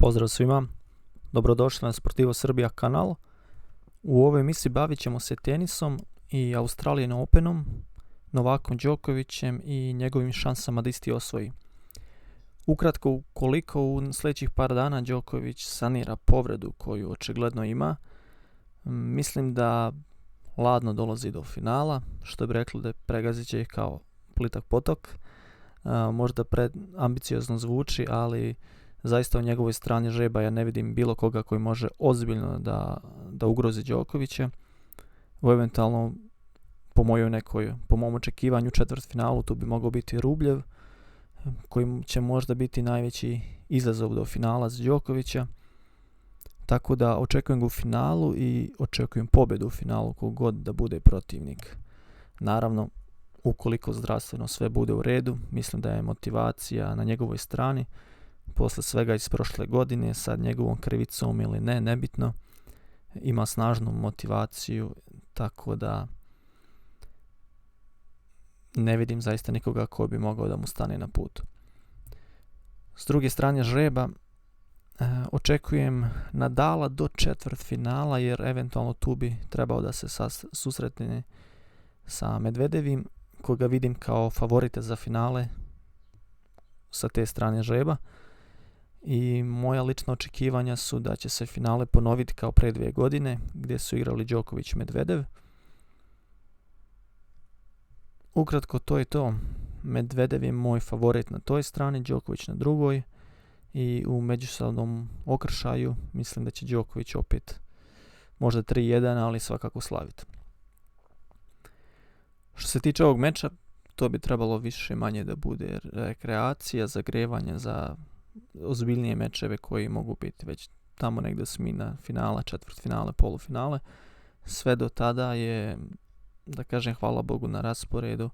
Pozdrav svima, dobrodošli na Sportivo Srbija kanal. U ovoj emisiji bavit ćemo se tenisom i Australian Openom, Novakom Đokovićem i njegovim šansama da isti osvoji. Ukratko, ukoliko u sljedećih par dana Đoković sanira povredu koju očigledno ima, mislim da ladno dolazi do finala, što bi rekli da pregazit će ih kao plitak potok. Možda preambiciozno zvuči, ali zaista u njegovoj strani žreba ja ne vidim bilo koga koji može ozbiljno da ugrozi Đokovića. Eventualno po mom očekivanju četvrtfinalu tu bi mogao biti Rubljev, koji će možda biti najveći izazov do finala za Đokovića. Tako da očekujem ga u finalu i očekujem pobjedu u finalu kogod da bude protivnik. Naravno, ukoliko zdravstveno sve bude u redu, mislim da je motivacija na njegovoj strani. Posle svega iz prošle godine, sad njegovom krivicom ili ne, nebitno, ima snažnu motivaciju, tako da ne vidim zaista nikoga ko bi mogao da mu stane na put. S druge strane žreba, očekujem Nadala do četvrtfinala, jer eventualno tu bi trebao da se susretne sa Medvedevim, koga vidim kao favorite za finale sa te strane žreba. I moja lična očekivanja su da će se finale ponoviti kao pre 2 godine, gdje su igrali Đoković i Medvedev. Ukratko, to je to. Medvedev je moj favorit na toj strani, Đoković na drugoj. I u međusobnom okršaju mislim da će Đoković opet možda 3-1, ali svakako slaviti. Što se tiče ovog meča, to bi trebalo više manje da bude rekreacija, zagrevanje za ozbiljnije mečeve koji mogu biti već tamo negdje smina finala, četvrtfinale, polufinale. Sve do tada je, da kažem, hvala Bogu, na rasporedu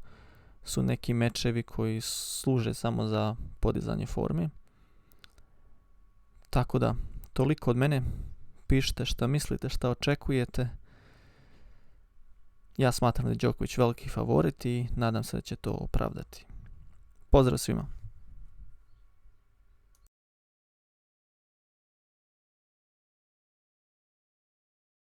su neki mečevi koji služe samo za podizanje forme. Tako da, toliko od mene. Pišite šta mislite, šta očekujete. Ja smatram da je Đoković veliki favorit i nadam se da će to opravdati. Pozdrav svima!